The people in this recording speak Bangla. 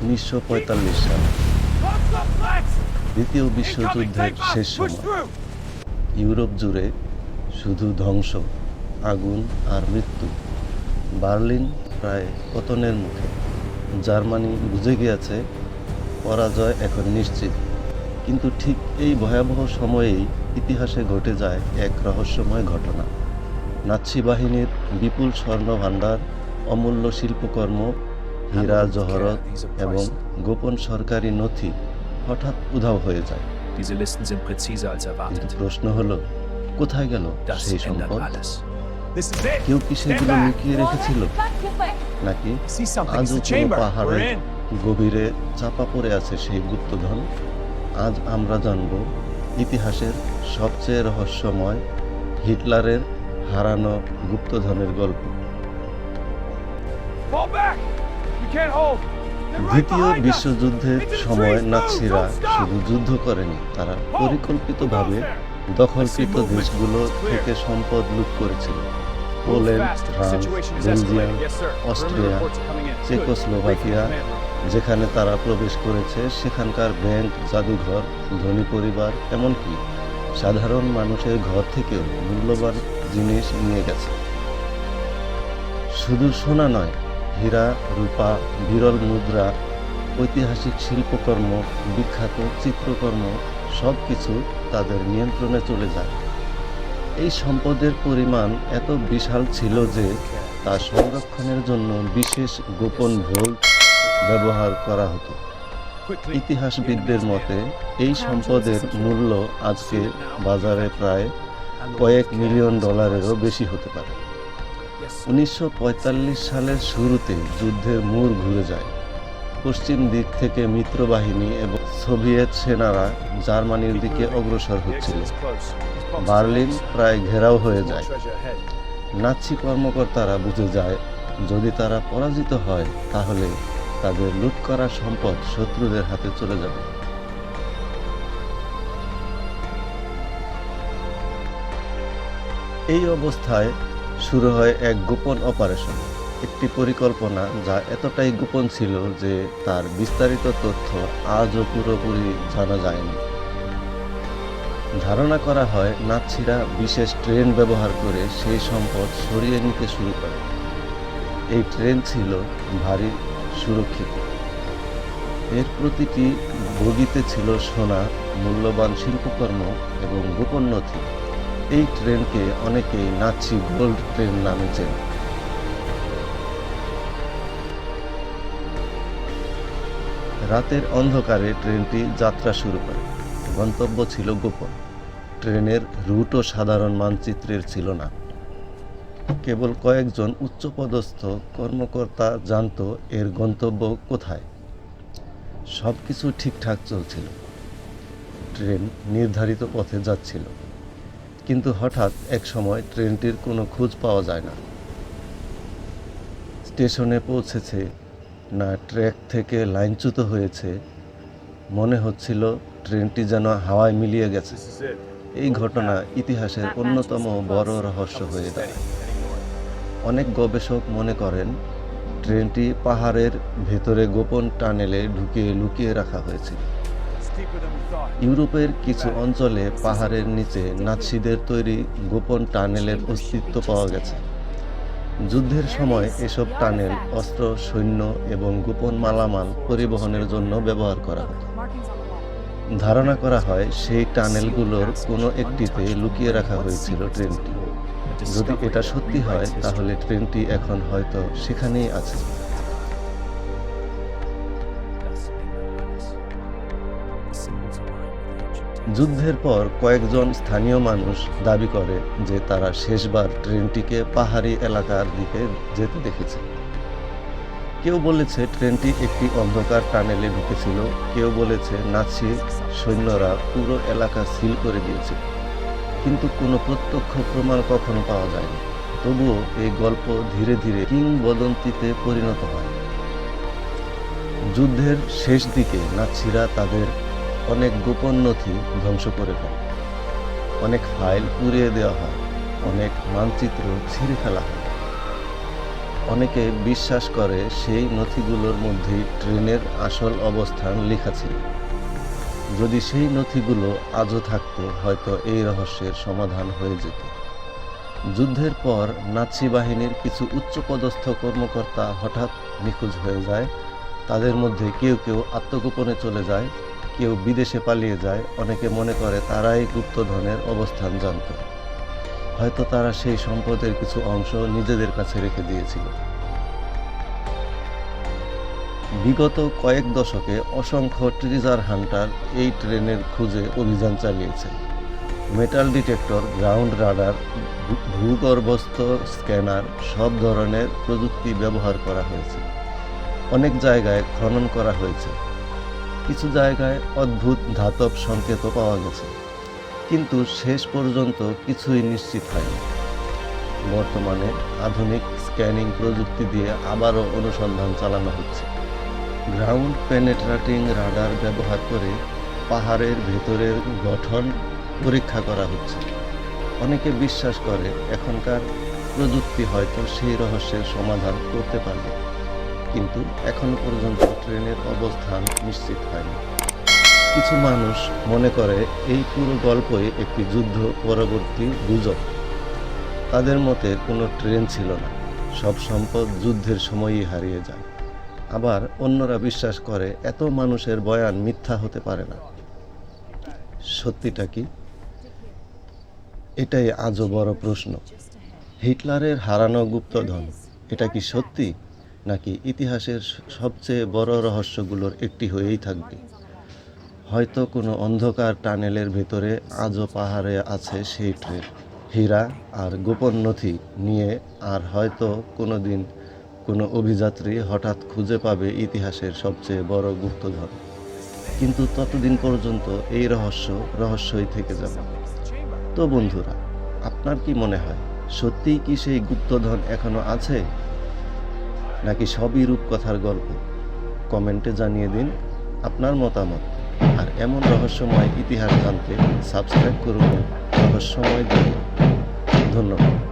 1945 সাল, দ্বিতীয় বিশ্বযুদ্ধের শেষ সময়। ইউরোপ জুড়ে শুধু ধ্বংস, আগুন আর মৃত্যু। বার্লিন প্রায় পতনের মুখে। জার্মানি বুঝে গিয়েছে পরাজয় এখন নিশ্চিত। কিন্তু ঠিক এই ভয়াবহ সময়েই ইতিহাসে ঘটে যায় এক রহস্যময় ঘটনা। নাৎসি বাহিনীর বিপুল স্বর্ণভাণ্ডার, অমূল্য শিল্পকর্ম, হীরা জহরত এবং গোপন সরকারি নথি হঠাৎ উধাও হয়ে যায়। কিন্তু প্রশ্ন হলো, কোথায় গেল সেই সম্পদ? কেউ কি সেগুলো লুকিয়ে রেখেছিল, নাকি আজও কোনো পাহাড়ের গভীরে চাপা পড়ে আছে সেই গুপ্তধন? আজ আমরা জানব ইতিহাসের সবচেয়ে রহস্যময় হিটলারের হারানো গুপ্তধনের গল্প। দ্বিতীয় বিশ্বযুদ্ধের সময় নাৎসিরা শুধু যুদ্ধ করেনি, তারা পরিকল্পিতভাবে দখলকৃত দেশগুলো থেকে সম্পদ লুট করেছিল। Poland, France, Belgium, Austria, Czechoslovakia, যেখানে তারা প্রবেশ করেছে সেখানকার ব্যাংক, জাদুঘর, ধনী পরিবার, এমনকি সাধারণ মানুষের ঘর থেকেও মূল্যবান জিনিস নিয়ে গেছে। শুধু সোনা নয়, হীরা, রূপা, বিরল মুদ্রা, ঐতিহাসিক শিল্পকর্ম, বিখ্যাত চিত্রকর্ম, সব কিছু তাদের নিয়ন্ত্রণে চলে যায়। এই সম্পদের পরিমাণ এত বিশাল ছিল যে তা সংরক্ষণের জন্য বিশেষ গোপন ভোল্ট ব্যবহার করা হতো। ইতিহাসবিদদের মতে এই সম্পদের মূল্য আজকে বাজারে প্রায় কয়েক মিলিয়ন ডলারেরও বেশি হতে পারে। 1945 সালের শুরুতে যুদ্ধের মোড় ঘুরে যায়। পশ্চিম দিক থেকে মিত্রবাহিনী এবং সোভিয়েত সেনারা জার্মানির দিকে অগ্রসর হচ্ছিল। বার্লিন প্রায় ঘেরাও হয়ে যায়। নাৎসি কর্মকর্তারা বুঝে যায়, যদি তারা পরাজিত হয় তাহলে তাদের লুট করা সম্পদ শত্রুদের হাতে চলে যাবে। এই অবস্থায় শুরু হয় এক গোপন অপারেশন, একটি পরিকল্পনা যা এতটাই গোপন ছিল যে তার বিস্তারিত তথ্য আজও পুরোপুরি জানা যায়নি। ধারণা করা হয় নাৎসিরা বিশেষ ট্রেন ব্যবহার করে সেই সম্পদ সরিয়ে নিতে শুরু করে। এই ট্রেন ছিল ভারী সুরক্ষিত। এর প্রতিটি বগিতে ছিল সোনা, মূল্যবান শিল্পকর্ম এবং গোপন নথি। এই ট্রেনকে অনেকেই নাৎসি গোল্ড ট্রেন নামে চেনে। রাতের অন্ধকারে ট্রেনটি যাত্রা শুরু করে। গন্তব্য ছিল গোপন। ট্রেনের রুটও সাধারণ মানচিত্রের ছিল না। কেবল কয়েকজন উচ্চপদস্থ কর্মকর্তা জানত এর গন্তব্য কোথায়। সব কিছু ঠিকঠাক চলছিল। ট্রেন নির্ধারিত পথে যাচ্ছিল। কিন্তু হঠাৎ এক সময় ট্রেনটির কোনো খোঁজ পাওয়া যায় না। স্টেশনে পৌঁছেছে না ট্র্যাক থেকে লাইনচ্যুত হয়েছে, মনে হচ্ছিল ট্রেনটি যেন হাওয়ায় মিলিয়ে গেছে। এই ঘটনা ইতিহাসের অন্যতম বড় রহস্য হয়ে দাঁড়ায়। অনেক গবেষক মনে করেন ট্রেনটি পাহাড়ের ভেতরে গোপন টানেলে ঢুকিয়ে লুকিয়ে রাখা হয়েছিল। ইউরোপের কিছু অঞ্চলে পাহাড়ের নিচে নাৎসিদের তৈরি গোপন টানেলের অস্তিত্ব পাওয়া গেছে। যুদ্ধের সময় এসব টানেল অস্ত্র, সৈন্য এবং গোপন মালামাল পরিবহনের জন্য ব্যবহার করা হতো। ধারণা করা হয় সেই টানেলগুলোর কোনো একটিতে লুকিয়ে রাখা হয়েছিল ট্রেনটি। যদি এটা সত্যি হয় তাহলে ট্রেনটি এখন হয়তো সেখানেই আছে। যুদ্ধের পর কয়েকজন স্থানীয় মানুষ দাবি করে যে তারা শেষবার ট্রেনটিকে পাহাড়ি এলাকার দিকে যেতে দেখেছে। কেউ বলেছে ট্রেনটি একটি অন্ধকার টানেলে ঢুকেছিল, কেউ বলেছে নাৎসি সৈন্যরা পুরো এলাকা সিল করে দিয়েছিল। কিন্তু কোনো প্রত্যক্ষ প্রমাণ কখনো পাওয়া যায়নি। তবুও এই গল্প ধীরে ধীরে কিংবদন্তিতে পরিণত হয়। যুদ্ধের শেষ দিকে নাৎসিরা তাদের অনেক গোপন নথি ধ্বংস করে ফেলে। অনেক ফাইল পুড়িয়ে দেওয়া হয়, অনেক মানচিত্র ছিঁড়ে ফেলা হয়। অনেকে বিশ্বাস করে সেই নথিগুলোর মধ্যেই ট্রেনের আসল অবস্থান লেখা ছিল। যদি সেই নথিগুলো আজও থাকতো, হয়তো এই রহস্যের সমাধান হয়ে যেত। যুদ্ধের পর নাৎসি বাহিনীর কিছু উচ্চপদস্থ কর্মকর্তা হঠাৎ নিখোঁজ হয়ে যায়। তাদের মধ্যে কেউ কেউ আত্মগোপনে চলে যায়, কেউ বিদেশে পালিয়ে যায়। অনেকে মনে করে তারাই গুপ্তধনের অবস্থান জানত। হয়তো তারা সেই সম্পদের কিছু অংশ নিজেদের কাছে রেখে দিয়েছিল। বিগত কয়েক দশকে অসংখ্য ট্রেজার হান্টার এই ট্রেনের খুঁজে অভিযান চালিয়েছে। মেটাল ডিটেক্টর, গ্রাউন্ড রাডার, ভূগর্ভস্থ স্ক্যানার, সব ধরনের প্রযুক্তি ব্যবহার করা হয়েছে। অনেক জায়গায় খনন করা হয়েছে, কিছু জায়গায় অদ্ভুত ধাতব সংকেতও পাওয়া গেছে, কিন্তু শেষ পর্যন্ত কিছুই নিশ্চিত হয়নি। বর্তমানে আধুনিক স্ক্যানিং প্রযুক্তি দিয়ে আবারও অনুসন্ধান চালানো হচ্ছে। গ্রাউন্ড পেনেট্রেটিং রাডার ব্যবহার করে পাহাড়ের ভেতরের গঠন পরীক্ষা করা হচ্ছে। অনেকে বিশ্বাস করে এখনকার প্রযুক্তি হয়তো সেই রহস্যের সমাধান করতে পারবে, কিন্তু এখনো পর্যন্ত ট্রেনের অবস্থান নিশ্চিত হয়নি। কিছু মানুষ মনে করে এই পুরো গল্পই একটি যুদ্ধ পরবর্তী গুজব। তাদের মতে কোনো ট্রেন ছিল না, সব সম্পদ যুদ্ধের সময়ই হারিয়ে যায়। আবার অন্যরা বিশ্বাস করে এত মানুষের বয়ান মিথ্যা হতে পারে না। সত্যিটা কি? এটাই আজও বড় প্রশ্ন। হিটলারের হারানো গুপ্তধন, এটা কি সত্যি, নাকি ইতিহাসের সবচেয়ে বড় রহস্যগুলোর একটি হয়েই থাকবে? হয়তো কোনো অন্ধকার টানেলের ভেতরে আজও পাহাড়ে আছে সেই ট্রেন, হীরা আর গোপন নথি নিয়ে। আর হয়তো কোনো দিন কোনো অভিযাত্রী হঠাৎ খুঁজে পাবে ইতিহাসের সবচেয়ে বড় গুপ্তধন। কিন্তু ততদিন পর্যন্ত এই রহস্যই থেকে যাবে। তো বন্ধুরা, আপনার কি মনে হয়, সত্যিই কি সেই গুপ্তধন এখনো আছে, নাকি সবই রূপকথার গল্প? কমেন্টে জানিয়ে দিন আপনার মতামত। আর এমন রহস্যময় ইতিহাস জানতে সাবস্ক্রাইব করুন রহস্যময় দুনিয়া। ধন্যবাদ।